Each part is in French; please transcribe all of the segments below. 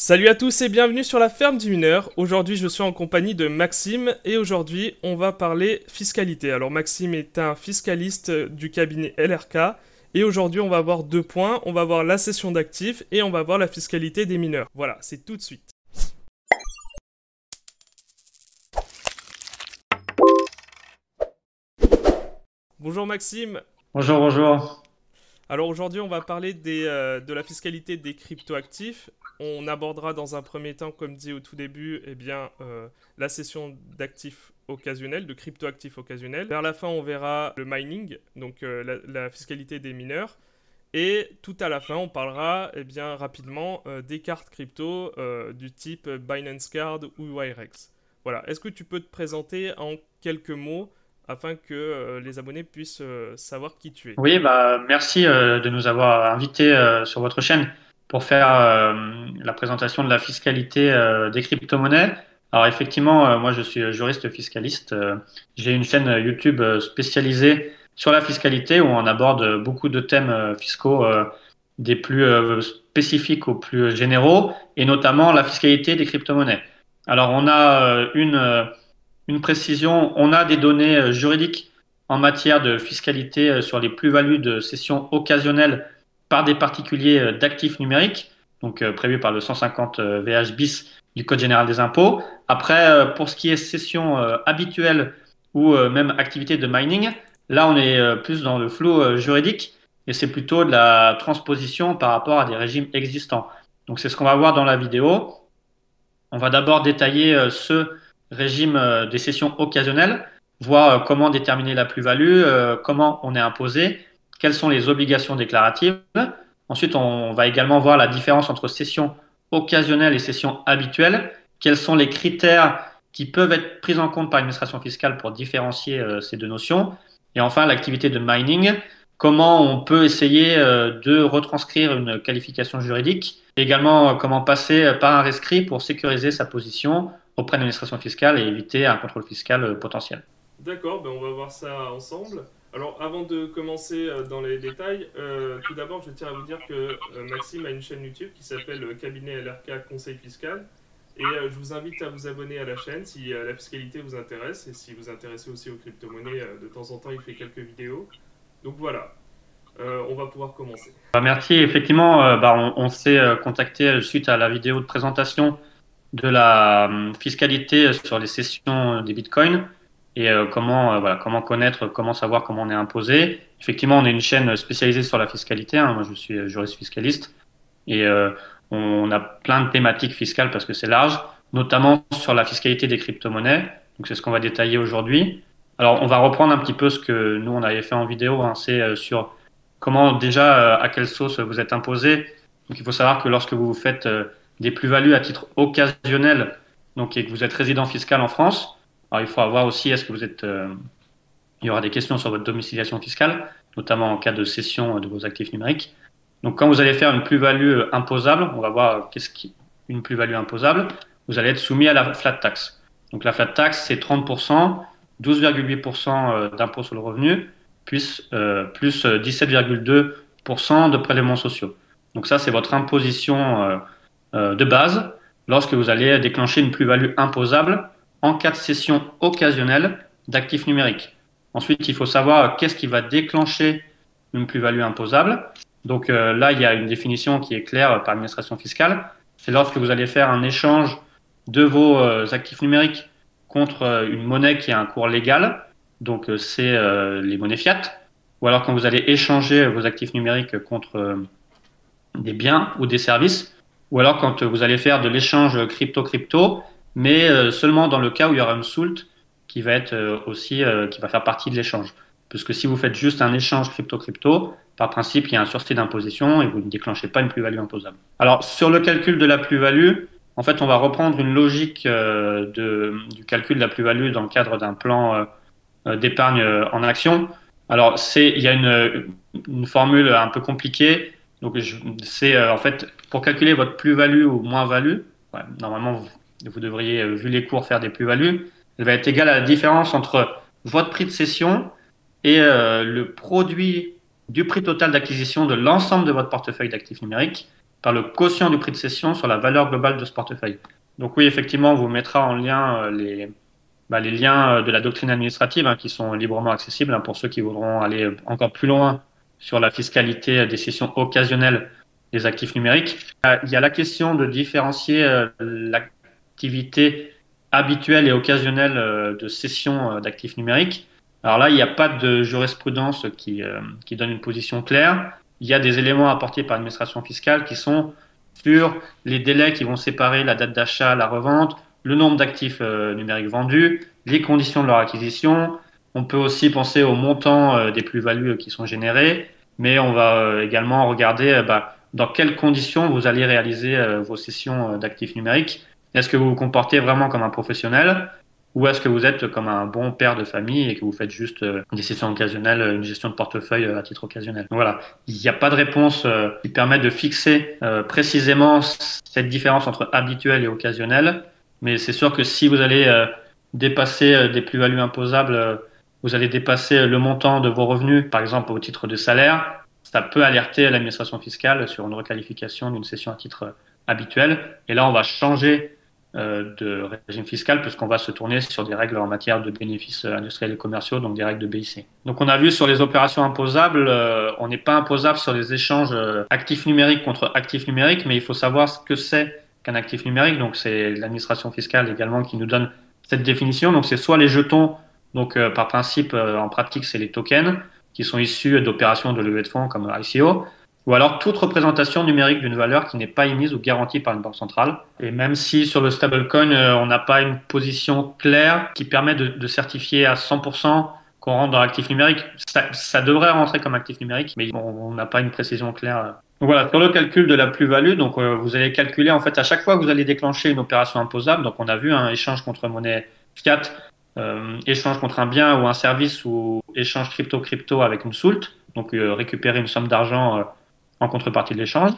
Salut à tous et bienvenue sur la ferme du mineur. Aujourd'hui, je suis en compagnie de Maxime et aujourd'hui, on va parler fiscalité. Alors, Maxime est un fiscaliste du cabinet LRK et aujourd'hui, on va voir deux points. On va voir la cession d'actifs et on va voir la fiscalité des mineurs. Voilà, c'est tout de suite. Bonjour Maxime. Bonjour, bonjour. Alors aujourd'hui, on va parler de la fiscalité des cryptoactifs. On abordera dans un premier temps, comme dit au tout début, la cession d'actifs occasionnels, de cryptoactifs occasionnels. Vers la fin, on verra le mining, donc la fiscalité des mineurs. Et tout à la fin, on parlera rapidement des cartes crypto du type Binance Card ou Wirex. Voilà. Est-ce que tu peux te présenter en quelques mots afin que les abonnés puissent savoir qui tu es? Oui, merci de nous avoir invités sur votre chaîne pour faire la présentation de la fiscalité des crypto-monnaies. Alors effectivement, moi je suis juriste fiscaliste. J'ai une chaîne YouTube spécialisée sur la fiscalité où on aborde beaucoup de thèmes fiscaux des plus spécifiques aux plus généraux et notamment la fiscalité des crypto-monnaies. Alors on a une précision, on a des données juridiques en matière de fiscalité sur les plus-values de cession occasionnelles par des particuliers d'actifs numériques, donc prévu par le 150 VH bis du Code général des impôts. Après, pour ce qui est cession habituelle ou même activité de mining, là on est plus dans le flou juridique et c'est plutôt de la transposition par rapport à des régimes existants. Donc c'est ce qu'on va voir dans la vidéo. On va d'abord détailler ce régime des cessions occasionnelles, voir comment déterminer la plus-value, comment on est imposé, quelles sont les obligations déclaratives. Ensuite, on va également voir la différence entre cession occasionnelle et cession habituelle, quels sont les critères qui peuvent être pris en compte par l'administration fiscale pour différencier ces deux notions. Et enfin, l'activité de mining, comment on peut essayer de retranscrire une qualification juridique, et également comment passer par un rescrit pour sécuriser sa position auprès de l'administration fiscale et éviter un contrôle fiscal potentiel. D'accord, ben on va voir ça ensemble. Alors, avant de commencer dans les détails, tout d'abord, je tiens à vous dire que Maxime a une chaîne YouTube qui s'appelle Cabinet LRK Conseil Fiscal. Et je vous invite à vous abonner à la chaîne si la fiscalité vous intéresse et si vous vous intéressez aussi aux crypto-monnaies. De temps en temps, il fait quelques vidéos. Donc voilà, on va pouvoir commencer. Merci. Effectivement, on s'est contacté suite à la vidéo de présentation de la fiscalité sur les cessions des bitcoins et comment connaître, comment savoir comment on est imposé. Effectivement, on est une chaîne spécialisée sur la fiscalité, hein. Moi, je suis juriste fiscaliste et on a plein de thématiques fiscales parce que c'est large, notamment sur la fiscalité des crypto-monnaies. Donc, c'est ce qu'on va détailler aujourd'hui. Alors, on va reprendre un petit peu ce que nous, on avait fait en vidéo, hein. C'est sur comment déjà, à quelle sauce vous êtes imposé. Donc, il faut savoir que lorsque vous faites des plus-values à titre occasionnel, donc et que vous êtes résident fiscal en France, alors il faut avoir aussi, est-ce que vous êtes, il y aura des questions sur votre domiciliation fiscale, notamment en cas de cession de vos actifs numériques. Donc quand vous allez faire une plus-value imposable, on va voir qu'est-ce qui une plus-value imposable, vous allez être soumis à la flat tax. Donc la flat tax, c'est 30%, 12,8% d'impôt sur le revenu, plus 17,2% de prélèvements sociaux. Donc ça, c'est votre imposition de base lorsque vous allez déclencher une plus-value imposable en cas de cession occasionnelle d'actifs numériques. Ensuite, il faut savoir qu'est-ce qui va déclencher une plus-value imposable. Donc là, il y a une définition qui est claire par l'administration fiscale. C'est lorsque vous allez faire un échange de vos actifs numériques contre une monnaie qui a un cours légal. Donc c'est les monnaies fiat. Ou alors quand vous allez échanger vos actifs numériques contre des biens ou des services, ou alors quand vous allez faire de l'échange crypto-crypto, mais seulement dans le cas où il y aura une soulte qui va être qui va faire partie de l'échange. Puisque si vous faites juste un échange crypto-crypto, par principe, il y a un sursis d'imposition et vous ne déclénchez pas une plus-value imposable. Alors, sur le calcul de la plus-value, en fait, on va reprendre une logique du calcul de la plus-value dans le cadre d'un plan d'épargne en action. Alors, il y a une formule un peu compliquée. Donc, c'est en fait pour calculer votre plus-value ou moins-value. Ouais, normalement, vous devriez, vu les cours, faire des plus-values. Elle va être égale à la différence entre votre prix de cession et le produit du prix total d'acquisition de l'ensemble de votre portefeuille d'actifs numériques par le quotient du prix de cession sur la valeur globale de ce portefeuille. Donc oui, effectivement, on vous mettra en lien les liens de la doctrine administrative qui sont librement accessibles pour ceux qui voudront aller encore plus loin sur la fiscalité des cessions occasionnelles des actifs numériques. Il y a la question de différencier l'activité habituelle et occasionnelle de cession d'actifs numériques. Alors là, il n'y a pas de jurisprudence qui donne une position claire. Il y a des éléments apportés par l'administration fiscale qui sont sur les délais qui vont séparer la date d'achat, la revente, le nombre d'actifs numériques vendus, les conditions de leur acquisition. On peut aussi penser au montant des plus-values qui sont générées, mais on va également regarder dans quelles conditions vous allez réaliser vos cessions d'actifs numériques. Est-ce que vous vous comportez vraiment comme un professionnel ou est-ce que vous êtes comme un bon père de famille et que vous faites juste des sessions occasionnelles, une gestion de portefeuille à titre occasionnel? Donc voilà, il n'y a pas de réponse qui permet de fixer précisément cette différence entre habituel et occasionnel. Mais c'est sûr que si vous allez dépasser des plus-values imposables, vous allez dépasser le montant de vos revenus, par exemple au titre de salaire, ça peut alerter l'administration fiscale sur une requalification d'une cession à titre habituel. Et là, on va changer de régime fiscal puisqu'on va se tourner sur des règles en matière de bénéfices industriels et commerciaux, donc des règles de BIC. Donc on a vu sur les opérations imposables, on n'est pas imposable sur les échanges actifs numériques contre actifs numériques, mais il faut savoir ce que c'est qu'un actif numérique. Donc c'est l'administration fiscale également qui nous donne cette définition. Donc c'est soit les jetons, donc par principe en pratique c'est les tokens qui sont issus d'opérations de levée de fonds comme ICO, ou alors toute représentation numérique d'une valeur qui n'est pas émise ou garantie par une banque centrale. Et même si sur le stablecoin, on n'a pas une position claire qui permet de certifier à 100% qu'on rentre dans l'actif numérique, ça devrait rentrer comme actif numérique, mais on n'a pas une précision claire. Donc voilà, sur le calcul de la plus-value, donc vous allez calculer en fait à chaque fois que vous allez déclencher une opération imposable. Donc on a vu un échange contre monnaie fiat, échange contre un bien ou un service ou échange crypto-crypto avec une SOULT, donc récupérer une somme d'argent en contrepartie de l'échange.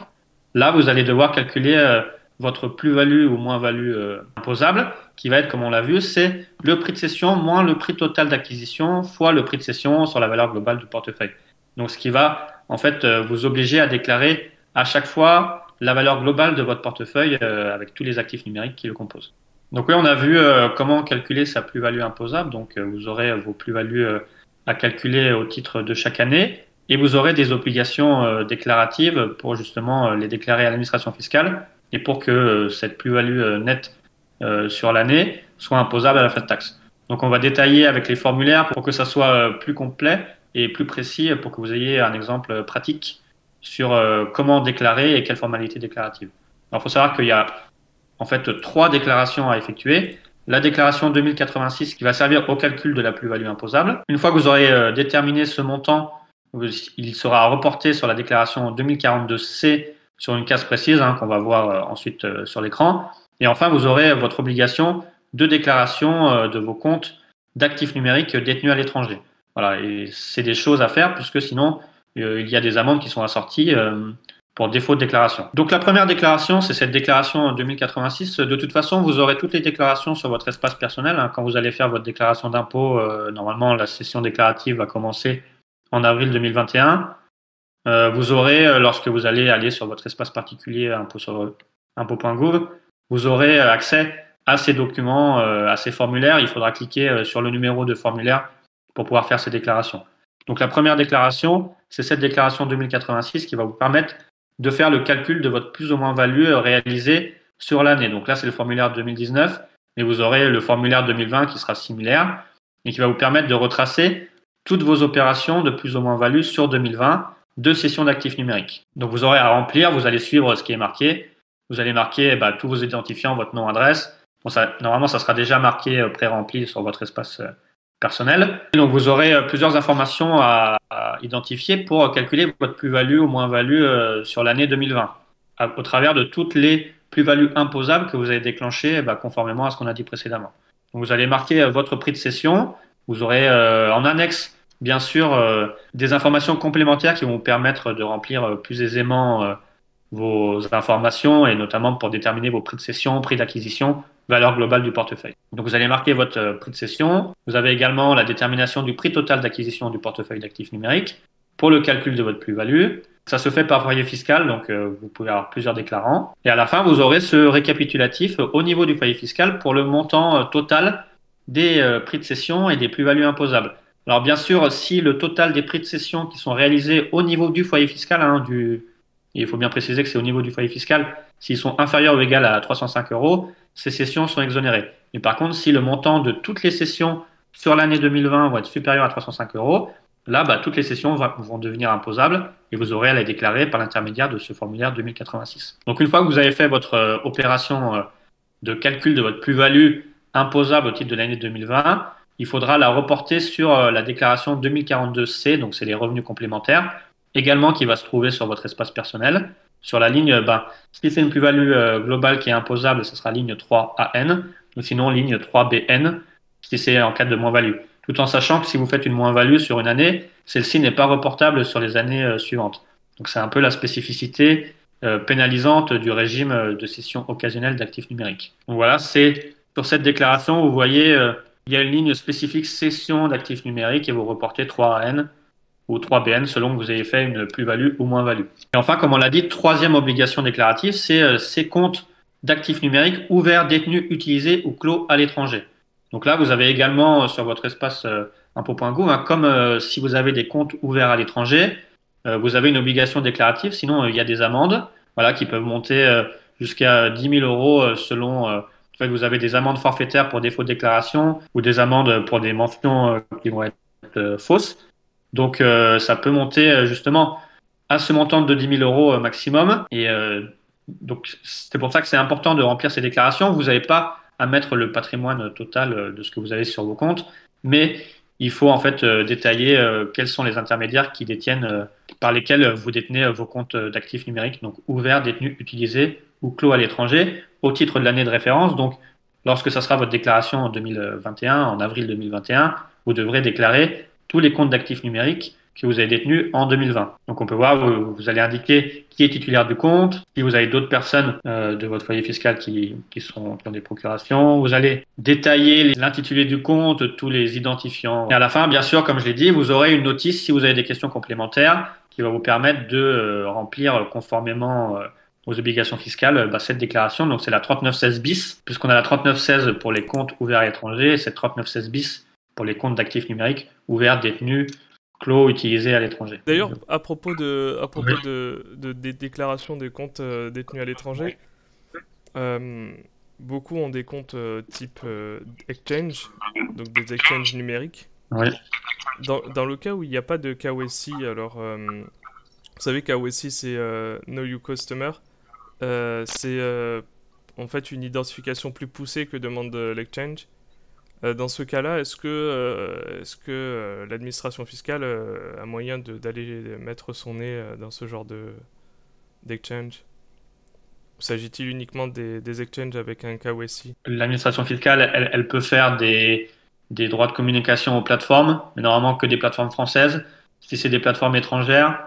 Là, vous allez devoir calculer votre plus-value ou moins-value imposable, qui va être, comme on l'a vu, c'est le prix de cession moins le prix total d'acquisition fois le prix de cession sur la valeur globale du portefeuille. Donc, ce qui va en fait vous obliger à déclarer à chaque fois la valeur globale de votre portefeuille avec tous les actifs numériques qui le composent. Donc oui, on a vu comment calculer sa plus-value imposable. Donc, vous aurez vos plus-values à calculer au titre de chaque année. Et vous aurez des obligations déclaratives pour justement les déclarer à l'administration fiscale et pour que cette plus-value nette sur l'année soit imposable à la flat tax. Donc on va détailler avec les formulaires pour que ça soit plus complet et plus précis pour que vous ayez un exemple pratique sur comment déclarer et quelles formalités déclaratives. Alors il faut savoir qu'il y a en fait 3 déclarations à effectuer. La déclaration 2086 qui va servir au calcul de la plus-value imposable. Une fois que vous aurez déterminé ce montant, il sera reporté sur la déclaration 2042C sur une case précise qu'on va voir ensuite sur l'écran. Et enfin, vous aurez votre obligation de déclaration de vos comptes d'actifs numériques détenus à l'étranger. Voilà, et c'est des choses à faire puisque sinon, il y a des amendes qui sont assorties pour défaut de déclaration. Donc la première déclaration, c'est cette déclaration 2086. De toute façon, vous aurez toutes les déclarations sur votre espace personnel. Quand vous allez faire votre déclaration d'impôt, normalement, la session déclarative va commencer en avril 2021, vous aurez, lorsque vous allez aller sur votre espace particulier impôt.gouv, vous aurez accès à ces documents, à ces formulaires. Il faudra cliquer sur le numéro de formulaire pour pouvoir faire ces déclarations. Donc la première déclaration, c'est cette déclaration 2086 qui va vous permettre de faire le calcul de votre plus ou moins value réalisée sur l'année. Donc là, c'est le formulaire 2019, mais vous aurez le formulaire 2020 qui sera similaire et qui va vous permettre de retracer toutes vos opérations de plus ou moins value sur 2020 de cession d'actifs numériques. Donc vous aurez à remplir, vous allez suivre ce qui est marqué. Vous allez marquer tous vos identifiants, votre nom, adresse. Bon, normalement, ça sera déjà marqué pré-rempli sur votre espace personnel. Et donc vous aurez plusieurs informations à identifier pour calculer votre plus-value ou moins-value sur l'année 2020 au travers de toutes les plus-values imposables que vous avez déclenchées conformément à ce qu'on a dit précédemment. Donc vous allez marquer votre prix de cession. Vous aurez en annexe, bien sûr, des informations complémentaires qui vont vous permettre de remplir plus aisément vos informations et notamment pour déterminer vos prix de cession, prix d'acquisition, valeur globale du portefeuille. Donc vous allez marquer votre prix de cession. Vous avez également la détermination du prix total d'acquisition du portefeuille d'actifs numériques pour le calcul de votre plus-value. Ça se fait par foyer fiscal, donc vous pouvez avoir plusieurs déclarants. Et à la fin, vous aurez ce récapitulatif au niveau du foyer fiscal pour le montant total des prix de cession et des plus-values imposables. Alors bien sûr, si le total des prix de cession qui sont réalisés au niveau du foyer fiscal, il faut bien préciser que c'est au niveau du foyer fiscal, s'ils sont inférieurs ou égaux à 305 euros, ces cessions sont exonérées. Mais par contre, si le montant de toutes les cessions sur l'année 2020 vont être supérieur à 305 euros, là, toutes les cessions vont devenir imposables et vous aurez à les déclarer par l'intermédiaire de ce formulaire 2086. Donc, une fois que vous avez fait votre opération de calcul de votre plus-value imposable au titre de l'année 2020, il faudra la reporter sur la déclaration 2042C, donc c'est les revenus complémentaires, également qui va se trouver sur votre espace personnel. Sur la ligne, si c'est une plus-value globale qui est imposable, ce sera ligne 3AN, ou sinon ligne 3BN, si c'est en cas de moins-value. Tout en sachant que si vous faites une moins-value sur une année, celle-ci n'est pas reportable sur les années suivantes. Donc c'est un peu la spécificité pénalisante du régime de cession occasionnelle d'actifs numériques. Donc voilà, c'est sur cette déclaration, vous voyez, il y a une ligne spécifique cession d'actifs numériques et vous reportez 3AN ou 3BN selon que vous ayez fait une plus-value ou moins-value. Et enfin, comme on l'a dit, troisième obligation déclarative, c'est ces comptes d'actifs numériques ouverts, détenus, utilisés ou clos à l'étranger. Donc là, vous avez également sur votre espace impôt.gouv, comme si vous avez des comptes ouverts à l'étranger, vous avez une obligation déclarative, sinon il y a des amendes qui peuvent monter jusqu'à 10 000 euros selon. En fait, vous avez des amendes forfaitaires pour défaut de déclaration ou des amendes pour des mentions qui vont être fausses. Donc ça peut monter justement à ce montant de 10 000 euros maximum. Et donc c'est pour ça que c'est important de remplir ces déclarations. Vous n'avez pas à mettre le patrimoine total de ce que vous avez sur vos comptes, mais il faut en fait détailler quels sont les intermédiaires qui détiennent, par lesquels vous détenez vos comptes d'actifs numériques, donc ouverts, détenus, utilisés ou clos à l'étranger, au titre de l'année de référence. Donc, lorsque ça sera votre déclaration en 2021, en avril 2021, vous devrez déclarer tous les comptes d'actifs numériques que vous avez détenus en 2020. Donc on peut voir, vous allez indiquer qui est titulaire du compte, si vous avez d'autres personnes de votre foyer fiscal qui ont des procurations. Vous allez détailler l'intitulé du compte, tous les identifiants. Et à la fin, bien sûr, comme je l'ai dit, vous aurez une notice si vous avez des questions complémentaires qui va vous permettre de remplir conformément aux obligations fiscales cette déclaration. Donc c'est la 3916 bis, puisqu'on a la 3916 pour les comptes ouverts à l'étranger et cette 3916 bis pour les comptes d'actifs numériques ouverts, détenus, clos, utilisés à l'étranger. D'ailleurs, à propos des déclarations des comptes détenus à l'étranger, beaucoup ont des comptes type exchange, donc des exchanges numériques. Oui. Dans le cas où il n'y a pas de KYC, alors vous savez KYC c'est Know Your Customer, c'est en fait une identification plus poussée que demande l'exchange. Dans ce cas-là, est-ce que l'administration fiscale a moyen d'aller mettre son nez dans ce genre d'exchange? Ou s'agit-il uniquement des exchanges avec un KYC? L'administration fiscale, elle peut faire des droits de communication aux plateformes, mais normalement que des plateformes françaises. Si c'est des plateformes étrangères,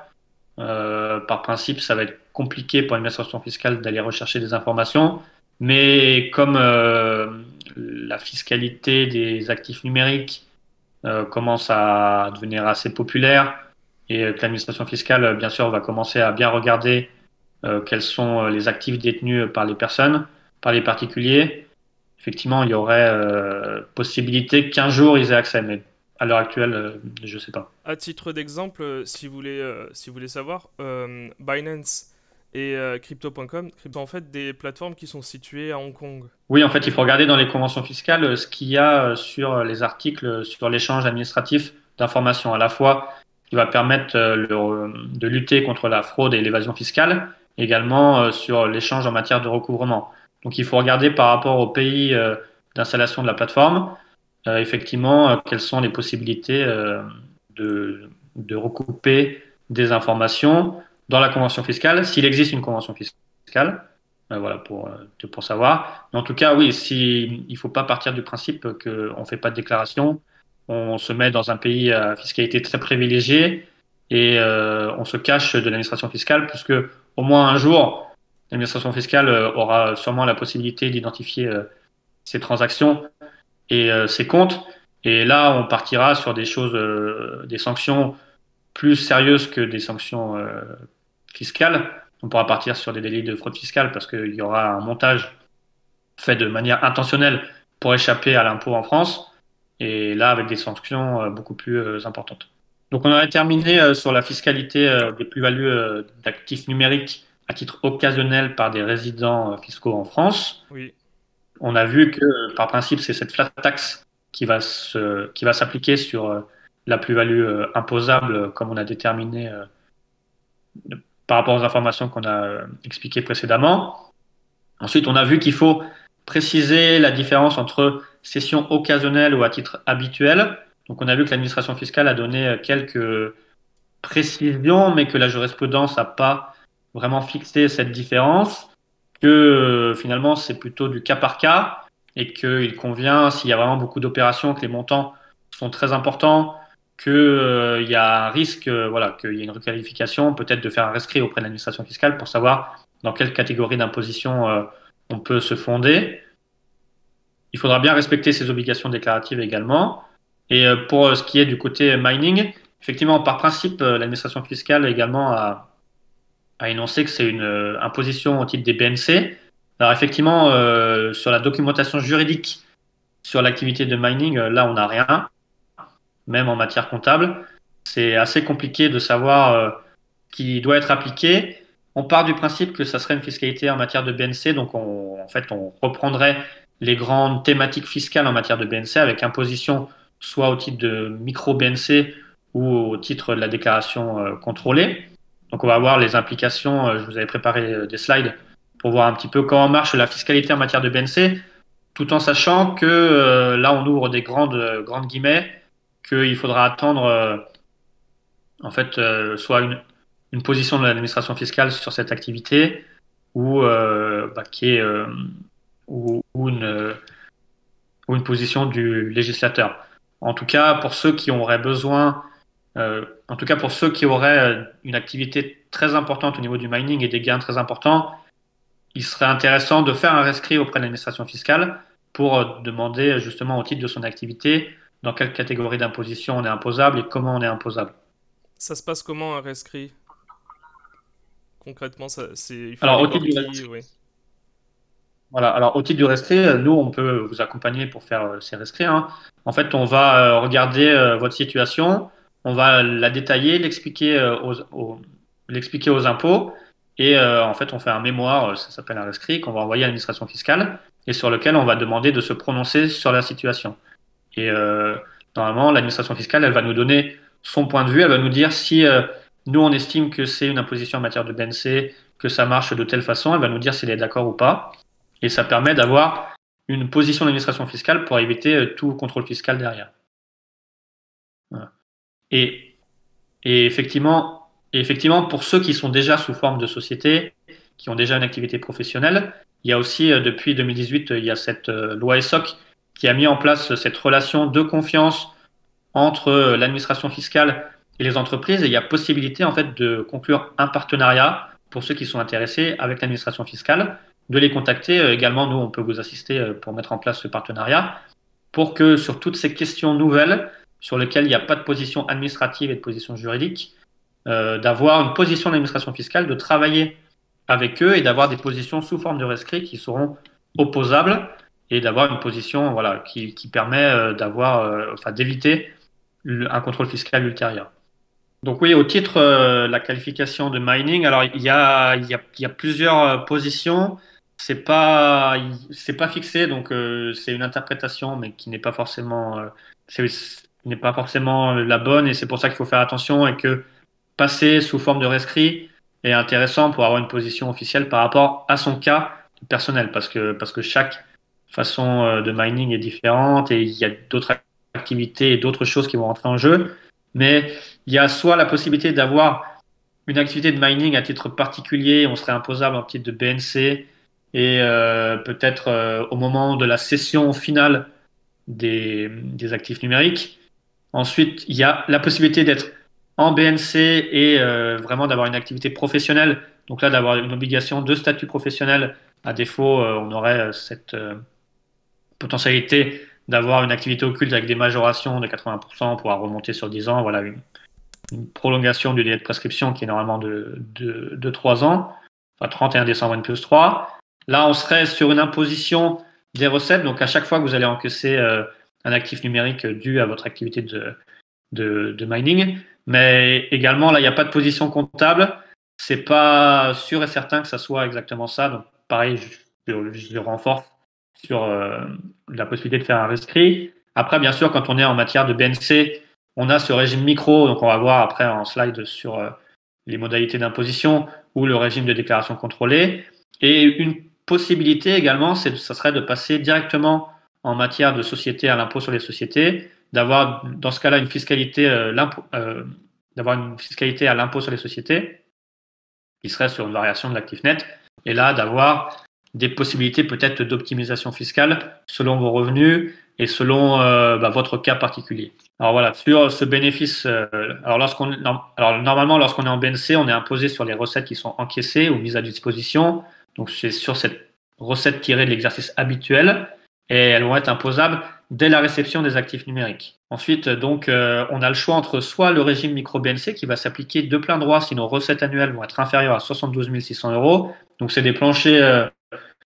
par principe, ça va être compliqué pour l'administration fiscale d'aller rechercher des informations. Mais comme la fiscalité des actifs numériques commence à devenir assez populaire et que l'administration fiscale, bien sûr, va commencer à bien regarder quels sont les actifs détenus par les personnes, par les particuliers, effectivement, il y aurait possibilité qu'un jour ils aient accès, mais à l'heure actuelle, je ne sais pas. À titre d'exemple, si vous voulez savoir, Binance et Crypto.com sont en fait des plateformes qui sont situées à Hong Kong. Oui, en fait, il faut regarder dans les conventions fiscales ce qu'il y a sur les articles sur l'échange administratif d'informations, à la fois qui va permettre de lutter contre la fraude et l'évasion fiscale, également sur l'échange en matière de recouvrement. Donc, il faut regarder par rapport au pays d'installation de la plateforme, effectivement, quelles sont les possibilités de recouper des informations dans la convention fiscale, s'il existe une convention fiscale. Voilà, pour savoir. Mais en tout cas, oui, il ne faut pas partir du principe qu'on ne fait pas de déclaration, on se met dans un pays à fiscalité très privilégiée et on se cache de l'administration fiscale, puisque au moins un jour, l'administration fiscale aura sûrement la possibilité d'identifier ces transactions et ces comptes. Et là, on partira sur des choses, des sanctions plus sérieuses que des sanctions fiscale. On pourra partir sur des délits de fraude fiscale parce qu'il y aura un montage fait de manière intentionnelle pour échapper à l'impôt en France, et là avec des sanctions beaucoup plus importantes. Donc on aurait terminé sur la fiscalité des plus-values d'actifs numériques à titre occasionnel par des résidents fiscaux en France. Oui. On a vu que par principe c'est cette flat tax qui va s'appliquer sur la plus-value imposable comme on a déterminé par rapport aux informations qu'on a expliquées précédemment. Ensuite, on a vu qu'il faut préciser la différence entre cession occasionnelle ou à titre habituel. Donc, on a vu que l'administration fiscale a donné quelques précisions, mais que la jurisprudence n'a pas vraiment fixé cette différence, que finalement, c'est plutôt du cas par cas et qu'il convient, s'il y a vraiment beaucoup d'opérations, que les montants sont très importants, qu'il y a un risque, voilà, qu'il y ait une requalification, peut-être de faire un rescrit auprès de l'administration fiscale pour savoir dans quelle catégorie d'imposition on peut se fonder. Il faudra bien respecter ses obligations déclaratives également. Et pour ce qui est du côté mining, effectivement, par principe, l'administration fiscale également a énoncé que c'est une imposition au titre des BNC. Alors effectivement, sur la documentation juridique sur l'activité de mining, là, on n'a rien, même en matière comptable. C'est assez compliqué de savoir ce qui doit être appliqué. On part du principe que ça serait une fiscalité en matière de BNC, donc en fait, on reprendrait les grandes thématiques fiscales en matière de BNC avec imposition soit au titre de micro-BNC ou au titre de la déclaration contrôlée. Donc on va voir les implications, je vous avais préparé des slides pour voir un petit peu comment marche la fiscalité en matière de BNC, tout en sachant que là on ouvre des grandes guillemets, qu'il faudra attendre en fait soit une position de l'administration fiscale sur cette activité ou, qui est, ou une position du législateur. En tout cas, pour ceux qui auraient besoin, en tout cas pour ceux qui auraient une activité très importante au niveau du mining et des gains très importants, il serait intéressant de faire un rescrit auprès de l'administration fiscale pour demander justement au titre de son activité dans quelle catégorie d'imposition on est imposable et comment on est imposable. Ça se passe comment un rescrit? Concrètement, il faut Alors, aller au titre voir du qui, rescrit, oui. voilà. Alors, au titre du rescrit, nous, on peut vous accompagner pour faire ces rescrits, hein. En fait, on va regarder votre situation, on va la détailler, l'expliquer aux impôts, et en fait, on fait un mémoire, ça s'appelle un rescrit, qu'on va envoyer à l'administration fiscale, et sur lequel on va demander de se prononcer sur la situation. Et normalement, l'administration fiscale, elle va nous donner son point de vue, elle va nous dire si nous, on estime que c'est une imposition en matière de BNC, que ça marche de telle façon, elle va nous dire s'il est d'accord ou pas. Et ça permet d'avoir une position d'administration fiscale pour éviter tout contrôle fiscal derrière. Voilà. Et, et effectivement, pour ceux qui sont déjà sous forme de société, qui ont déjà une activité professionnelle, il y a aussi, depuis 2018, il y a cette loi ESSOC qui a mis en place cette relation de confiance entre l'administration fiscale et les entreprises. Et il y a possibilité, en fait, de conclure un partenariat pour ceux qui sont intéressés avec l'administration fiscale, de les contacter. Également, nous, on peut vous assister pour mettre en place ce partenariat pour que sur toutes ces questions nouvelles sur lesquelles il n'y a pas de position administrative et de position juridique, d'avoir une position d'administration fiscale, de travailler avec eux et d'avoir des positions sous forme de rescrit qui seront opposables et d'avoir une position voilà, qui permet d'éviter un contrôle fiscal ultérieur. Donc oui, au titre de la qualification de mining, alors il y a plusieurs positions. C'est pas fixé, donc c'est une interprétation, mais qui n'est pas forcément n'est pas forcément la bonne, et c'est pour ça qu'il faut faire attention et que passer sous forme de rescrit est intéressant pour avoir une position officielle par rapport à son cas personnel, parce que chaque façon de mining est différente et il y a d'autres activités et d'autres choses qui vont rentrer en jeu. Mais il y a soit la possibilité d'avoir une activité de mining à titre particulier, on serait imposable en titre de BNC, et peut-être au moment de la cession finale des actifs numériques. Ensuite, il y a la possibilité d'être en BNC et vraiment d'avoir une activité professionnelle. Donc là, d'avoir une obligation de statut professionnel. À défaut, on aurait cette potentialité d'avoir une activité occulte avec des majorations de 80%, pouvoir remonter sur 10 ans. Voilà, une prolongation du délai de prescription qui est normalement de 3 ans, enfin 31 décembre N+3. Là, on serait sur une imposition des recettes, donc à chaque fois que vous allez encaisser un actif numérique dû à votre activité de mining, mais également là, il n'y a pas de position comptable, c'est pas sûr et certain que ça soit exactement ça, donc pareil, je renforce sur la possibilité de faire un rescrit. Après, bien sûr, quand on est en matière de BNC, on a ce régime micro, donc on va voir après en slide sur les modalités d'imposition ou le régime de déclaration contrôlée. Et une possibilité également, ça serait de passer directement en matière de société à l'impôt sur les sociétés, d'avoir dans ce cas-là une fiscalité, d'avoir une fiscalité à l'impôt sur les sociétés qui serait sur une variation de l'actif net, et là d'avoir des possibilités peut-être d'optimisation fiscale selon vos revenus et selon votre cas particulier. Alors voilà, sur ce bénéfice, alors normalement lorsqu'on est en BNC, on est imposé sur les recettes qui sont encaissées ou mises à disposition. Donc c'est sur cette recette tirée de l'exercice habituel et elles vont être imposables dès la réception des actifs numériques. Ensuite, donc, on a le choix entre soit le régime micro-BNC qui va s'appliquer de plein droit si nos recettes annuelles vont être inférieures à 72 600 euros. Donc, c'est des planchers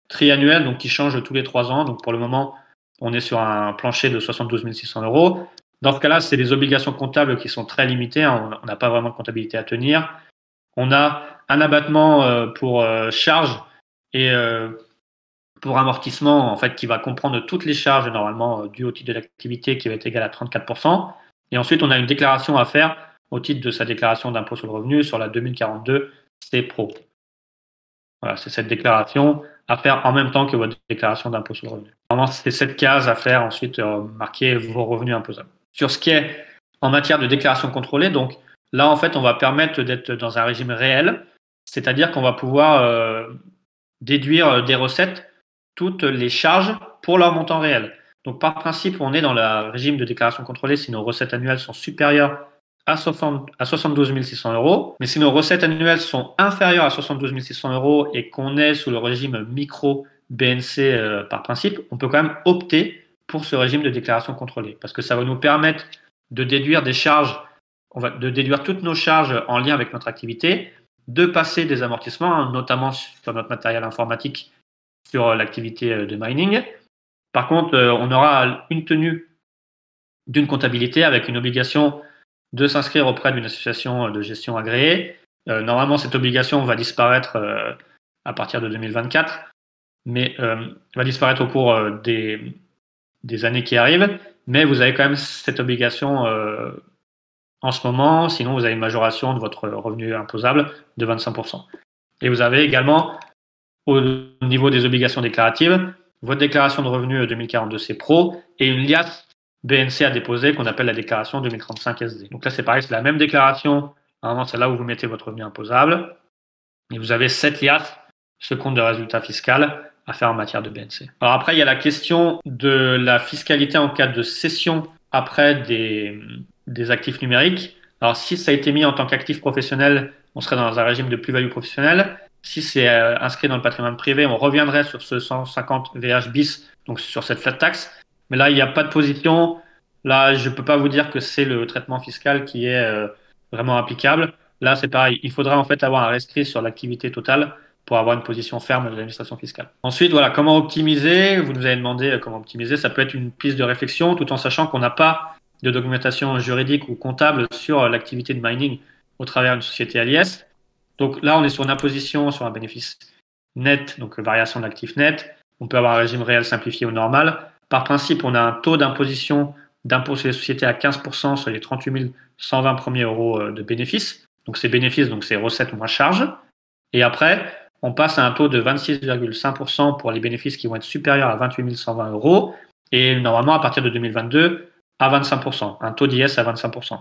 triannuels donc, qui changent tous les 3 ans. Donc, pour le moment, on est sur un plancher de 72 600 euros. Dans ce cas-là, c'est des obligations comptables qui sont très limitées. Hein. On n'a pas vraiment de comptabilité à tenir. On a un abattement pour charges et pour amortissement, en fait, qui va comprendre toutes les charges normalement dues au titre de l'activité qui va être égale à 34%. Et ensuite, on a une déclaration à faire au titre de sa déclaration d'impôt sur le revenu sur la 2042 C-Pro. Voilà, c'est cette déclaration à faire en même temps que votre déclaration d'impôt sur le revenu. Normalement, c'est cette case à faire ensuite marquer vos revenus imposables. Sur ce qui est en matière de déclaration contrôlée, donc là, en fait, on va permettre d'être dans un régime réel, c'est-à-dire qu'on va pouvoir déduire des recettes toutes les charges pour leur montant réel. Donc, par principe, on est dans le régime de déclaration contrôlée si nos recettes annuelles sont supérieures à 72 600 euros. Mais si nos recettes annuelles sont inférieures à 72 600 euros et qu'on est sous le régime micro BNC par principe, on peut quand même opter pour ce régime de déclaration contrôlée parce que ça va nous permettre de déduire des charges, de déduire toutes nos charges en lien avec notre activité, de passer des amortissements, notamment sur notre matériel informatique, sur l'activité de mining. Par contre, on aura une tenue d'une comptabilité avec une obligation de s'inscrire auprès d'une association de gestion agréée. Normalement, cette obligation va disparaître à partir de 2024, mais va disparaître au cours des années qui arrivent. Mais vous avez quand même cette obligation en ce moment, sinon vous avez une majoration de votre revenu imposable de 25%. Et vous avez également au niveau des obligations déclaratives, votre déclaration de revenus 2042C Pro et une liasse BNC à déposer qu'on appelle la déclaration 2035 SD. Donc là, c'est pareil, c'est la même déclaration. Normalement, c'est là où vous mettez votre revenu imposable. Et vous avez cette liasse, ce compte de résultat fiscal à faire en matière de BNC. Alors après, il y a la question de la fiscalité en cas de cession après des actifs numériques. Alors si ça a été mis en tant qu'actif professionnel, on serait dans un régime de plus-value professionnelle. Si c'est inscrit dans le patrimoine privé, on reviendrait sur ce 150 VH bis, donc sur cette flat tax. Mais là, il n'y a pas de position. Là, je ne peux pas vous dire que c'est le traitement fiscal qui est vraiment applicable. Là, c'est pareil. Il faudra en fait avoir un rescrit sur l'activité totale pour avoir une position ferme de l'administration fiscale. Ensuite, voilà, comment optimiser? Vous nous avez demandé comment optimiser. Ça peut être une piste de réflexion, tout en sachant qu'on n'a pas de documentation juridique ou comptable sur l'activité de mining au travers d'une société à l'IS. Donc là, on est sur une imposition sur un bénéfice net, donc variation de l'actif net. On peut avoir un régime réel simplifié ou normal. Par principe, on a un taux d'imposition d'impôt sur les sociétés à 15% sur les 38 120 premiers euros de bénéfices. Donc ces bénéfices, donc ces recettes moins charges. Et après, on passe à un taux de 26,5% pour les bénéfices qui vont être supérieurs à 28 120 euros. Et normalement, à partir de 2022, à 25%, un taux d'IS à 25%.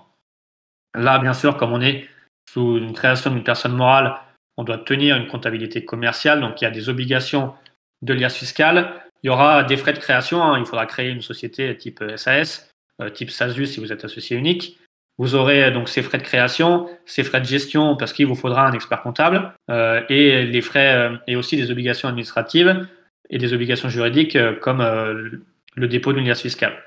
Là, bien sûr, comme on est sous une création d'une personne morale, on doit tenir une comptabilité commerciale, donc il y a des obligations de l'IAS fiscale. Il y aura des frais de création, hein. Il faudra créer une société type SAS, type SASU si vous êtes associé unique. Vous aurez donc ces frais de création, ces frais de gestion parce qu'il vous faudra un expert comptable et les frais et aussi des obligations administratives et des obligations juridiques comme le dépôt d'une liasse fiscale.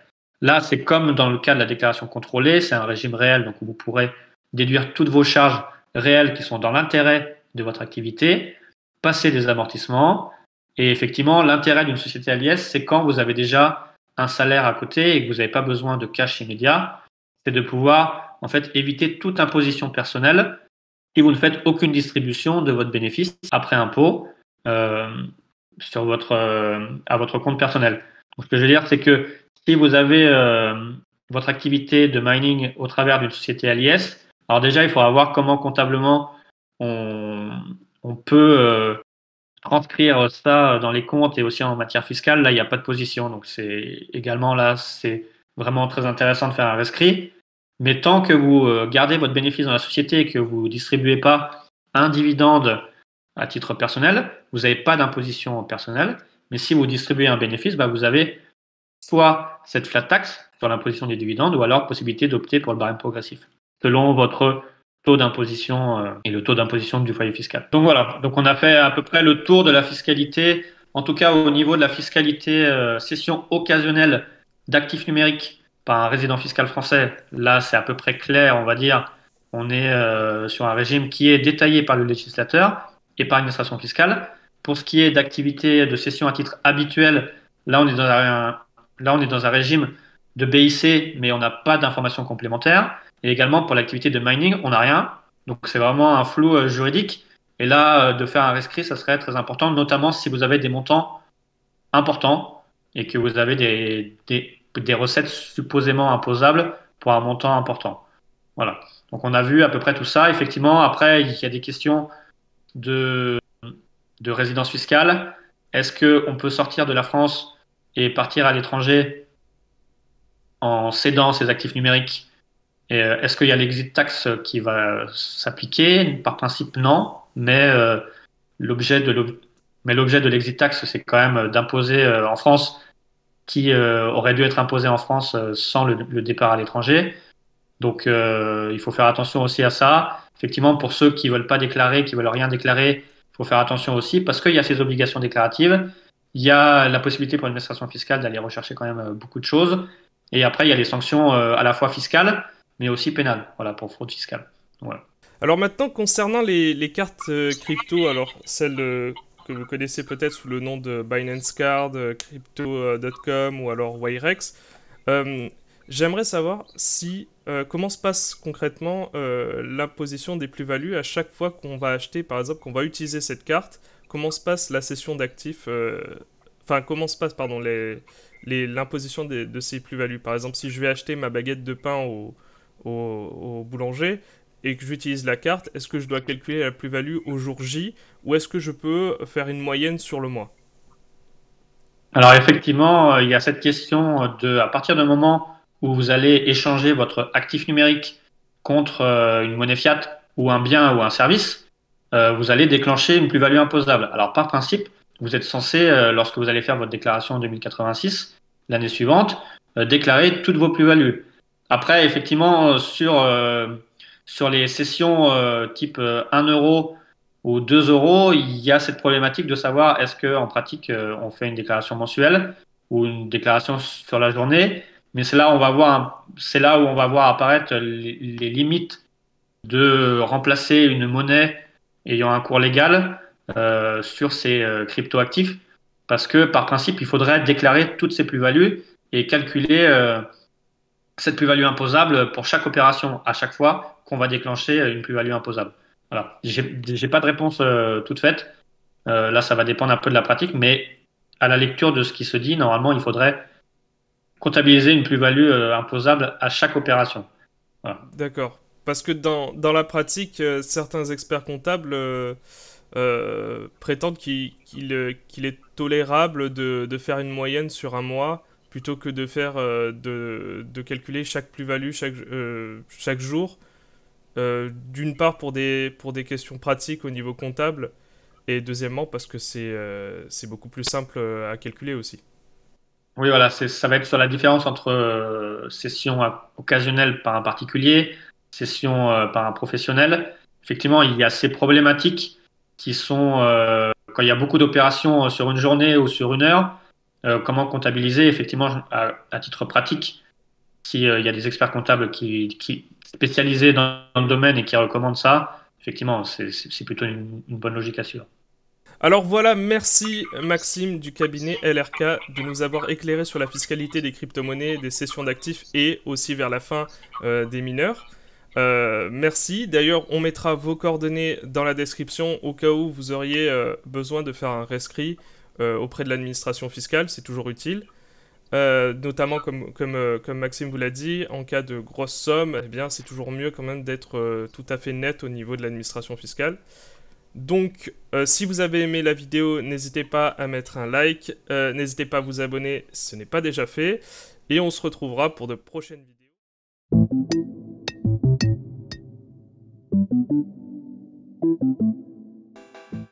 Là, c'est comme dans le cas de la déclaration contrôlée, c'est un régime réel, donc vous pourrez déduire toutes vos charges réelles qui sont dans l'intérêt de votre activité, passer des amortissements. Et effectivement, l'intérêt d'une société à l'IS, c'est quand vous avez déjà un salaire à côté et que vous n'avez pas besoin de cash immédiat, c'est de pouvoir en fait éviter toute imposition personnelle si vous ne faites aucune distribution de votre bénéfice après impôt sur à votre compte personnel. Donc, ce que je veux dire, c'est que si vous avez votre activité de mining au travers d'une société à l'IS, alors déjà, il faudra voir comment comptablement on peut transcrire ça dans les comptes et aussi en matière fiscale. Là, il n'y a pas de position. Donc, c'est également là, c'est vraiment très intéressant de faire un rescrit. Mais tant que vous gardez votre bénéfice dans la société et que vous ne distribuez pas un dividende à titre personnel, vous n'avez pas d'imposition personnelle. Mais si vous distribuez un bénéfice, bah, vous avez soit cette flat tax sur l'imposition des dividendes ou alors possibilité d'opter pour le barème progressif selon votre taux d'imposition et le taux d'imposition du foyer fiscal. Donc voilà, donc on a fait à peu près le tour de la fiscalité, en tout cas au niveau de la fiscalité cession occasionnelle d'actifs numériques par un résident fiscal français. Là, c'est à peu près clair, on va dire. On est sur un régime qui est détaillé par le législateur et par l'administration fiscale. Pour ce qui est d'activité de cession à titre habituel, là, on est dans un régime de BIC, mais on n'a pas d'informations complémentaires. Et également, pour l'activité de mining, on n'a rien. Donc, c'est vraiment un flou juridique. Et là, de faire un rescrit, ça serait très important, notamment si vous avez des montants importants et que vous avez des recettes supposément imposables pour un montant important. Voilà. Donc, on a vu à peu près tout ça. Effectivement, après, il y a des questions de résidence fiscale. Est-ce qu'on peut sortir de la France et partir à l'étranger en cédant ses actifs numériques? Et est-ce qu'il y a l'exit tax qui va s'appliquer? Par principe, non. Mais l'objet de l'exit tax, c'est quand même d'imposer en France qui aurait dû être imposé en France sans le départ à l'étranger. Donc, il faut faire attention aussi à ça. Effectivement, pour ceux qui veulent pas déclarer, qui veulent rien déclarer, il faut faire attention aussi parce qu'il y a ces obligations déclaratives. Il y a la possibilité pour l'administration fiscale d'aller rechercher quand même beaucoup de choses. Et après, il y a les sanctions à la fois fiscales, mais aussi pénales, voilà, pour fraude fiscale. Voilà. Alors maintenant, concernant les cartes crypto, alors celles que vous connaissez peut-être sous le nom de Binance Card, Crypto.com ou alors Wirex, j'aimerais savoir si comment se passe concrètement l'imposition des plus-values à chaque fois qu'on va acheter, par exemple, qu'on va utiliser cette carte. Comment se passe la cession d'actifs, enfin comment se passe, pardon, l'imposition de ces plus-values. Par exemple, si je vais acheter ma baguette de pain au boulanger et que j'utilise la carte, est-ce que je dois calculer la plus-value au jour J ou est-ce que je peux faire une moyenne sur le mois? Alors effectivement, il y a cette question à partir du moment où vous allez échanger votre actif numérique contre une monnaie fiat ou un bien ou un service, vous allez déclencher une plus-value imposable. Alors par principe, vous êtes censé, lorsque vous allez faire votre déclaration en 2086, l'année suivante, déclarer toutes vos plus-values. Après, effectivement, sur les sessions type 1 euro ou 2 euros, il y a cette problématique de savoir est-ce qu'en pratique, on fait une déclaration mensuelle ou une déclaration sur la journée. Mais c'est là où on va voir apparaître les limites de remplacer une monnaie ayant un cours légal sur ces cryptoactifs. Parce que par principe, il faudrait déclarer toutes ces plus-values et calculer cette plus-value imposable pour chaque opération, à chaque fois qu'on va déclencher une plus-value imposable. Voilà. J'ai pas de réponse toute faite. Là, ça va dépendre un peu de la pratique, mais à la lecture de ce qui se dit, normalement, il faudrait comptabiliser une plus-value imposable à chaque opération. Voilà. D'accord. Parce que dans la pratique, certains experts comptables prétendent qu'il est tolérable de faire une moyenne sur un mois plutôt que de faire de calculer chaque plus-value chaque jour. D'une part pour des questions pratiques au niveau comptable et deuxièmement parce que c'est beaucoup plus simple à calculer aussi. Oui, voilà, ça va être sur la différence entre cession occasionnelle par un particulier, cession par un professionnel. Effectivement, il y a ces problématiques qui sont, quand il y a beaucoup d'opérations sur une journée ou sur une heure, comment comptabiliser, effectivement, à titre pratique, s'il y a des experts comptables qui spécialisés dans le domaine et qui recommandent ça, effectivement, c'est plutôt une bonne logique à suivre. Alors voilà, merci Maxime du cabinet LRK de nous avoir éclairé sur la fiscalité des crypto-monnaies, des cessions d'actifs et aussi vers la fin des mineurs. Merci. D'ailleurs, on mettra vos coordonnées dans la description au cas où vous auriez besoin de faire un rescrit auprès de l'administration fiscale, c'est toujours utile. Notamment comme Maxime vous l'a dit, en cas de grosses sommes, eh bien c'est toujours mieux quand même d'être tout à fait net au niveau de l'administration fiscale. Donc, si vous avez aimé la vidéo, n'hésitez pas à mettre un like, n'hésitez pas à vous abonner, ce n'est pas déjà fait, et on se retrouvera pour de prochaines vidéos.